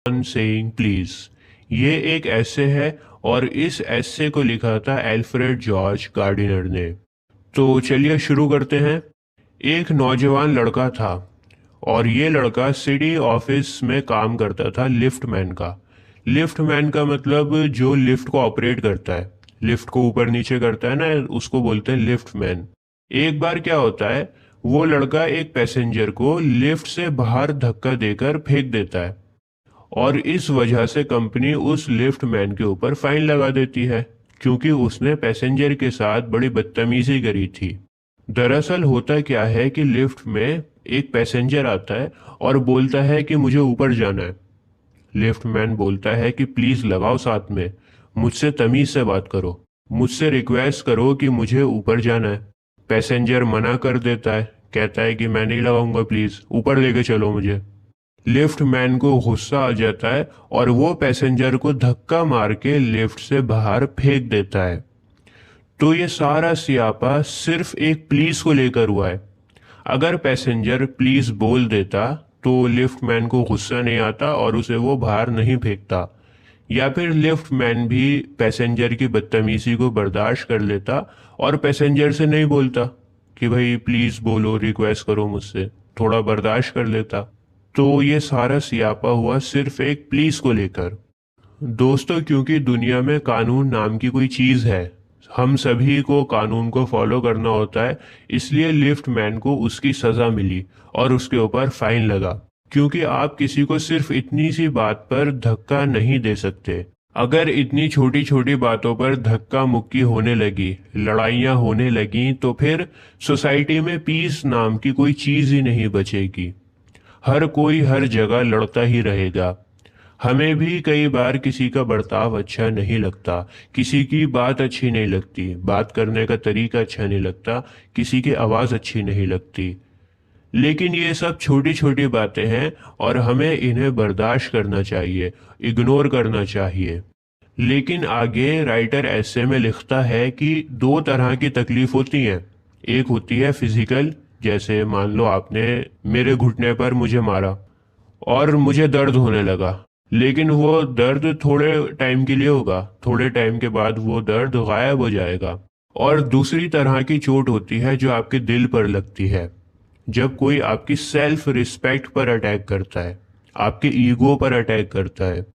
On saying please. ये एक ऐसे है और इस ऐसे को लिखा था एल्फ्रेड जॉर्ज गार्डिनर ने। तो चलिए शुरू करते हैं। एक नौजवान लड़का था और ये लड़का सिटी ऑफिस में काम करता था लिफ्टमैन का। लिफ्टमैन का मतलब जो लिफ्ट को ऑपरेट करता है, लिफ्ट को ऊपर नीचे करता है ना, उसको बोलते हैं लिफ्टमैन। एक बार क्या होता है, वो लड़का एक पैसेंजर को लिफ्ट से बाहर धक्का देकर फेंक देता है और इस वजह से कंपनी उस लिफ्ट मैन के ऊपर फाइन लगा देती है, क्योंकि उसने पैसेंजर के साथ बड़ी बदतमीजी करी थी। दरअसल होता क्या है कि लिफ्ट में एक पैसेंजर आता है और बोलता है कि मुझे ऊपर जाना है। लिफ्ट मैन बोलता है कि प्लीज लगाओ साथ में, मुझसे तमीज से बात करो, मुझसे रिक्वेस्ट करो कि मुझे ऊपर जाना है। पैसेंजर मना कर देता है, कहता है कि मैं नहीं लगाऊंगा, प्लीज ऊपर लेके चलो मुझे। लिफ्ट मैन को गुस्सा आ जाता है और वो पैसेंजर को धक्का मार के लिफ्ट से बाहर फेंक देता है। तो ये सारा सियापा सिर्फ एक प्लीज को लेकर हुआ है। अगर पैसेंजर प्लीज बोल देता तो लिफ्ट मैन को गुस्सा नहीं आता और उसे वो बाहर नहीं फेंकता, या फिर लिफ्ट मैन भी पैसेंजर की बदतमीजी को बर्दाश्त कर लेता और पैसेंजर से नहीं बोलता कि भाई प्लीज बोलो, रिक्वेस्ट करो मुझसे, थोड़ा बर्दाश्त कर लेता। तो ये सारा सियापा हुआ सिर्फ एक प्लीज को लेकर। दोस्तों, क्योंकि दुनिया में कानून नाम की कोई चीज है, हम सभी को कानून को फॉलो करना होता है, इसलिए लिफ्ट मैन को उसकी सजा मिली और उसके ऊपर फाइन लगा। क्योंकि आप किसी को सिर्फ इतनी सी बात पर धक्का नहीं दे सकते। अगर इतनी छोटी छोटी बातों पर धक्का मुक्की होने लगी, लड़ाइयां होने लगी, तो फिर सोसाइटी में पीस नाम की कोई चीज ही नहीं बचेगी। हर कोई हर जगह लड़ता ही रहेगा। हमें भी कई बार किसी का बर्ताव अच्छा नहीं लगता, किसी की बात अच्छी नहीं लगती, बात करने का तरीका अच्छा नहीं लगता, किसी की आवाज अच्छी नहीं लगती। लेकिन ये सब छोटी छोटी बातें हैं और हमें इन्हें बर्दाश्त करना चाहिए, इग्नोर करना चाहिए। लेकिन आगे राइटर ऐसे में लिखता है कि दो तरह की तकलीफ होती हैं। एक होती है फिजिकल, जैसे मान लो आपने मेरे घुटने पर मुझे मारा और मुझे दर्द होने लगा, लेकिन वो दर्द थोड़े टाइम के लिए होगा, थोड़े टाइम के बाद वो दर्द गायब हो जाएगा। और दूसरी तरह की चोट होती है जो आपके दिल पर लगती है, जब कोई आपकी सेल्फ रिस्पेक्ट पर अटैक करता है, आपके ईगो पर अटैक करता है।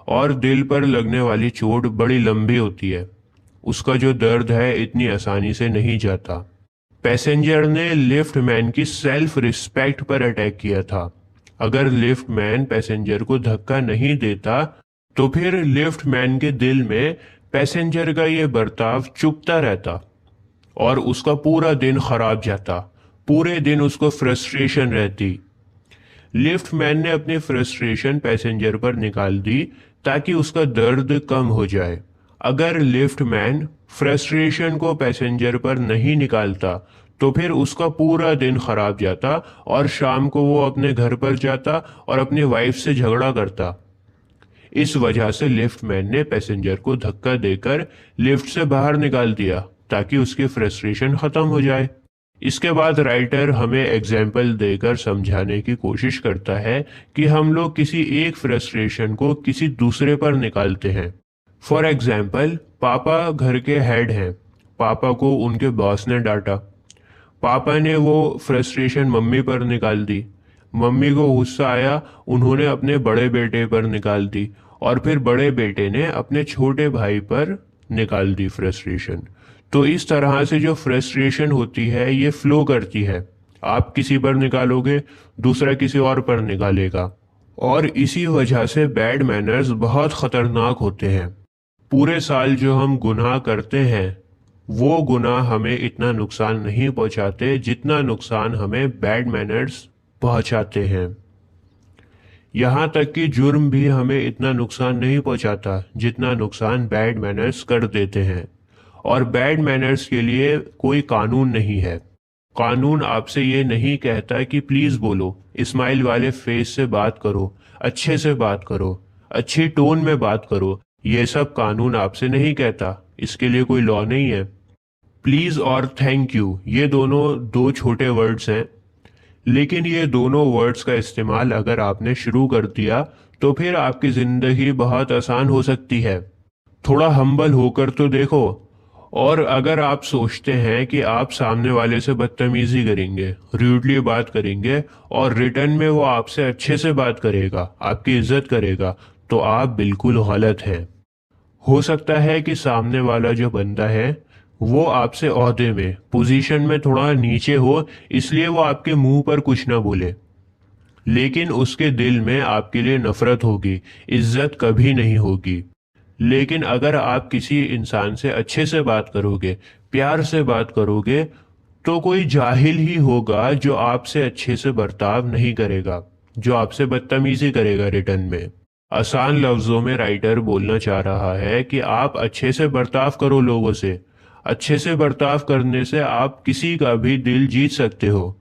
और दिल पर लगने वाली चोट बड़ी लंबी होती है, उसका जो दर्द है इतनी आसानी से नहीं जाता। पैसेंजर ने लिफ्ट मैन की सेल्फ रिस्पेक्ट पर अटैक किया था। अगर लिफ्ट मैन पैसेंजर को धक्का नहीं देता तो फिर लिफ्ट मैन के दिल में पैसेंजर का ये बर्ताव चुभता रहता और उसका पूरा दिन खराब जाता, पूरे दिन उसको फ्रस्ट्रेशन रहती। लिफ्ट मैन ने अपनी फ्रस्ट्रेशन पैसेंजर पर निकाल दी ताकि उसका दर्द कम हो जाए। अगर लिफ्ट मैन फ्रस्ट्रेशन को पैसेंजर पर नहीं निकालता तो फिर उसका पूरा दिन खराब जाता और शाम को वो अपने घर पर जाता और अपनी वाइफ से झगड़ा करता। इस वजह से लिफ्ट मैन ने पैसेंजर को धक्का देकर लिफ्ट से बाहर निकाल दिया ताकि उसकी फ्रस्ट्रेशन खत्म हो जाए। इसके बाद राइटर हमें एग्जाम्पल देकर समझाने की कोशिश करता है कि हम लोग किसी एक फ्रस्ट्रेशन को किसी दूसरे पर निकालते हैं। फॉर एग्जाम्पल, पापा घर के हेड हैं, पापा को उनके बॉस ने डांटा, पापा ने वो फ्रस्ट्रेशन मम्मी पर निकाल दी, मम्मी को गुस्सा आया, उन्होंने अपने बड़े बेटे पर निकाल दी और फिर बड़े बेटे ने अपने छोटे भाई पर निकाल दी फ्रस्ट्रेशन। तो इस तरह से जो फ्रस्ट्रेशन होती है ये फ्लो करती है, आप किसी पर निकालोगे, दूसरा किसी और पर निकालेगा। और इसी वजह से बैड मैनर्स बहुत खतरनाक होते हैं। पूरे साल जो हम गुनाह करते हैं वो गुनाह हमें इतना नुकसान नहीं पहुंचाते जितना नुकसान हमें बैड मैनर्स पहुंचाते हैं। यहाँ तक कि जुर्म भी हमें इतना नुकसान नहीं पहुंचाता जितना नुकसान बैड मैनर्स कर देते हैं। और बैड मैनर्स के लिए कोई कानून नहीं है। कानून आपसे ये नहीं कहता कि प्लीज बोलो, स्माइल वाले फेस से बात करो, अच्छे से बात करो, अच्छी टोन में बात करो, ये सब कानून आपसे नहीं कहता, इसके लिए कोई लॉ नहीं है। प्लीज और थैंक यू ये दोनों दो छोटे वर्ड्स हैं, लेकिन ये दोनों वर्ड्स का इस्तेमाल अगर आपने शुरू कर दिया तो फिर आपकी जिंदगी बहुत आसान हो सकती है। थोड़ा हम्बल होकर तो देखो। और अगर आप सोचते हैं कि आप सामने वाले से बदतमीजी करेंगे, रूडली बात करेंगे और रिटर्न में वो आपसे अच्छे से बात करेगा, आपकी इज्जत करेगा, तो आप बिल्कुल गलत हैं। हो सकता है कि सामने वाला जो बंदा है वो आपसे ओहदे में, पोजीशन में थोड़ा नीचे हो, इसलिए वो आपके मुंह पर कुछ ना बोले, लेकिन उसके दिल में आपके लिए नफरत होगी, इज्जत कभी नहीं होगी। लेकिन अगर आप किसी इंसान से अच्छे से बात करोगे, प्यार से बात करोगे, तो कोई जाहिल ही होगा जो आपसे अच्छे से बर्ताव नहीं करेगा, जो आपसे बदतमीजी करेगा रिटर्न में। आसान लफ्जों में राइटर बोलना चाह रहा है कि आप अच्छे से बर्ताव करो लोगों से। अच्छे से बर्ताव करने से आप किसी का भी दिल जीत सकते हो।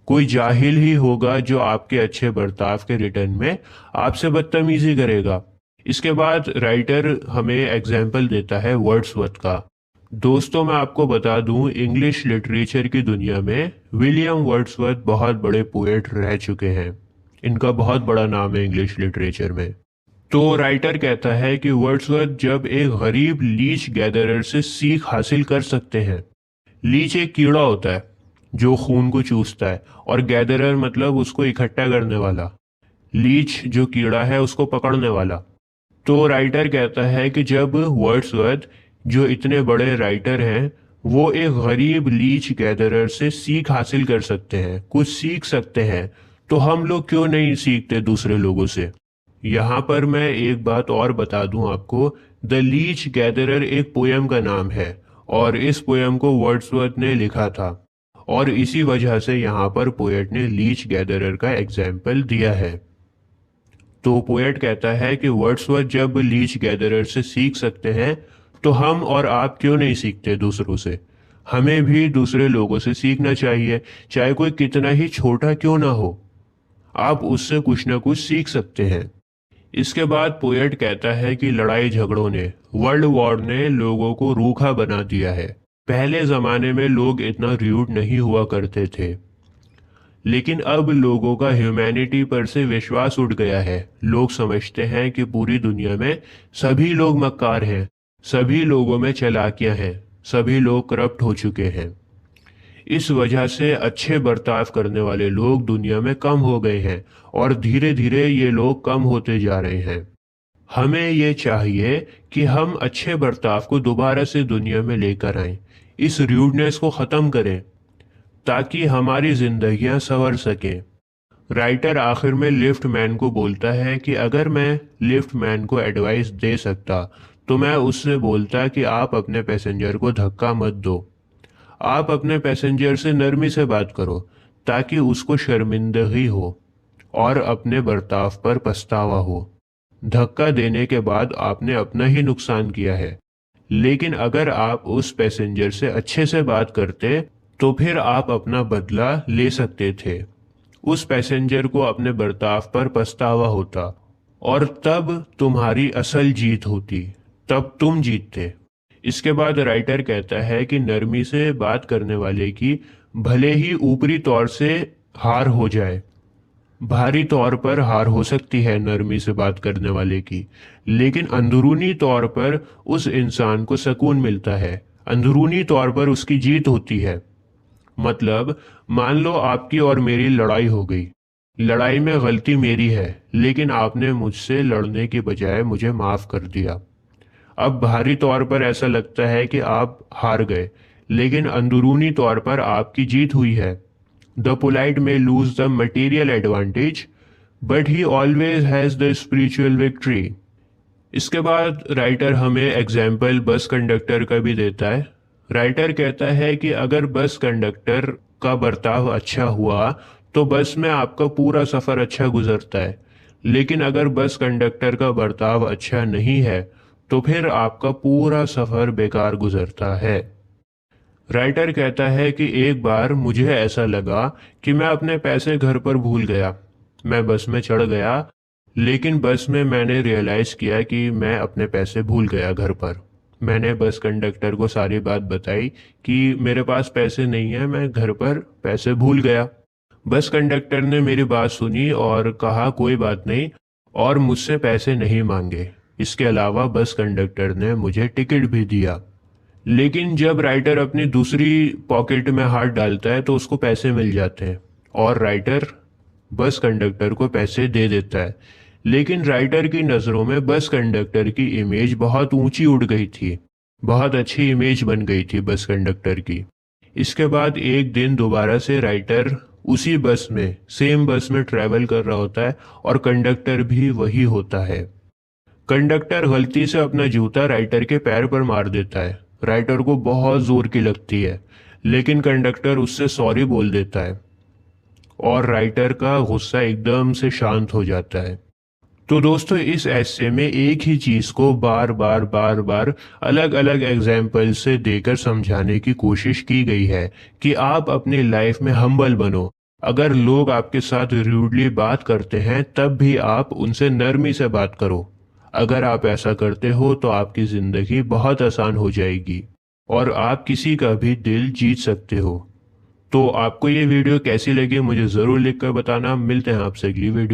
कोई जाहिल ही होगा जो आपके अच्छे बर्ताव के रिटर्न में आपसे बदतमीजी करेगा। इसके बाद राइटर हमें एग्जाम्पल देता है वर्ड्सवर्थ का। दोस्तों, मैं आपको बता दूं, इंग्लिश लिटरेचर की दुनिया में विलियम वर्ड्सवर्थ बहुत बड़े पोएट रह चुके हैं। इनका बहुत बड़ा नाम है इंग्लिश लिटरेचर में। तो राइटर कहता है कि वर्ड्सवर्थ जब एक गरीब लीच गैदरर से सीख हासिल कर सकते हैं। लीच एक कीड़ा होता है जो खून को चूसता है, और गैदरर मतलब उसको इकट्ठा करने वाला। लीच जो कीड़ा है उसको पकड़ने वाला। तो राइटर कहता है कि जब वर्ड्सवर्थ, जो इतने बड़े राइटर हैं, वो एक गरीब लीच गैदरर से सीख हासिल कर सकते हैं, कुछ सीख सकते हैं, तो हम लोग क्यों नहीं सीखते दूसरे लोगों से। यहाँ पर मैं एक बात और बता दूं आपको, द लीच गैदरर एक पोयम का नाम है, और इस पोयम को वर्ड्सवर्थ ने लिखा था, और इसी वजह से यहाँ पर पोएट ने लीच गैदरर का एग्जाम्पल दिया है। तो पोएट कहता है कि वर्ड्सवर्थ जब लीच गैदरर से सीख सकते हैं, तो हम और आप क्यों नहीं सीखते दूसरों से। हमें भी दूसरे लोगों से सीखना चाहिए, चाहे कोई कितना ही छोटा क्यों ना हो, आप उससे कुछ ना कुछ सीख सकते हैं। इसके बाद पोएट कहता है कि लड़ाई झगड़ों ने, वर्ल्ड वॉर ने लोगों को रूखा बना दिया है। पहले जमाने में लोग इतना र्यूड नहीं हुआ करते थे, लेकिन अब लोगों का ह्यूमैनिटी पर से विश्वास उठ गया है। लोग समझते हैं कि पूरी दुनिया में सभी लोग मक्कार हैं, सभी लोगों में चालाकियां हैं, सभी लोग करप्ट हो चुके हैं। इस वजह से अच्छे बर्ताव करने वाले लोग दुनिया में कम हो गए हैं, और धीरे धीरे ये लोग कम होते जा रहे हैं। हमें ये चाहिए कि हम अच्छे बर्ताव को दोबारा से दुनिया में लेकर आएं, इस रूडनेस को खत्म करें, ताकि हमारी जिंदगियां संवर सकें। राइटर आखिर में लिफ्ट मैन को बोलता है कि अगर मैं लिफ्ट मैन को एडवाइस दे सकता, तो मैं उससे बोलता कि आप अपने पैसेंजर को धक्का मत दो। आप अपने पैसेंजर से नरमी से बात करो, ताकि उसको शर्मिंदगी हो और अपने बर्ताव पर पछतावा हो। धक्का देने के बाद आपने अपना ही नुकसान किया है। लेकिन अगर आप उस पैसेंजर से अच्छे से बात करते, तो फिर आप अपना बदला ले सकते थे। उस पैसेंजर को अपने बर्ताव पर पछतावा होता, और तब तुम्हारी असल जीत होती, तब तुम जीतते। इसके बाद राइटर कहता है कि नरमी से बात करने वाले की भले ही ऊपरी तौर से हार हो जाए, भारी तौर पर हार हो सकती है नरमी से बात करने वाले की, लेकिन अंदरूनी तौर पर उस इंसान को सुकून मिलता है, अंदरूनी तौर पर उसकी जीत होती है। मतलब, मान लो आपकी और मेरी लड़ाई हो गई। लड़ाई में गलती मेरी है, लेकिन आपने मुझसे लड़ने की बजाय मुझे माफ कर दिया। अब बाहरी तौर पर ऐसा लगता है कि आप हार गए, लेकिन अंदरूनी तौर पर आपकी जीत हुई है। द पोलाइट में lose the material advantage, but he always has the spiritual victory. इसके बाद राइटर हमें एग्जाम्पल बस कंडक्टर का भी देता है। राइटर कहता है कि अगर बस कंडक्टर का बर्ताव अच्छा हुआ, तो बस में आपका पूरा सफर अच्छा गुजरता है, लेकिन अगर बस कंडक्टर का बर्ताव अच्छा नहीं है, तो फिर आपका पूरा सफर बेकार गुजरता है। राइटर कहता है कि एक बार मुझे ऐसा लगा कि मैं अपने पैसे घर पर भूल गया। मैं बस में चढ़ गया, लेकिन बस में मैंने रियलाइज किया कि मैं अपने पैसे भूल गया घर पर। मैंने बस कंडक्टर को सारी बात बताई कि मेरे पास पैसे नहीं है, मैं घर पर पैसे भूल गया। बस कंडक्टर ने मेरी बात सुनी और कहा कोई बात नहीं, और मुझसे पैसे नहीं मांगे। इसके अलावा बस कंडक्टर ने मुझे टिकट भी दिया। लेकिन जब राइटर अपनी दूसरी पॉकेट में हाथ डालता है तो उसको पैसे मिल जाते हैं और राइटर बस कंडक्टर को पैसे दे देता है। लेकिन राइटर की नज़रों में बस कंडक्टर की इमेज बहुत ऊंची उड़ गई थी। बहुत अच्छी इमेज बन गई थी बस कंडक्टर की। इसके बाद एक दिन दोबारा से राइटर उसी बस में, सेम बस में ट्रैवल कर रहा होता है और कंडक्टर भी वही होता है। कंडक्टर गलती से अपना जूता राइटर के पैर पर मार देता है। राइटर को बहुत जोर की लगती है, लेकिन कंडक्टर उससे सॉरी बोल देता है और राइटर का गुस्सा एकदम से शांत हो जाता है। तो दोस्तों, इस ऐसे में एक ही चीज को बार बार अलग अलग एग्जाम्पल से देकर समझाने की कोशिश की गई है कि आप अपनी लाइफ में हम्बल बनो। अगर लोग आपके साथ रूडली बात करते हैं तब भी आप उनसे नरमी से बात करो। अगर आप ऐसा करते हो तो आपकी जिंदगी बहुत आसान हो जाएगी और आप किसी का भी दिल जीत सकते हो। तो आपको ये वीडियो कैसी लगी मुझे जरूर लिखकर बताना। मिलते हैं आपसे अगली वीडियो।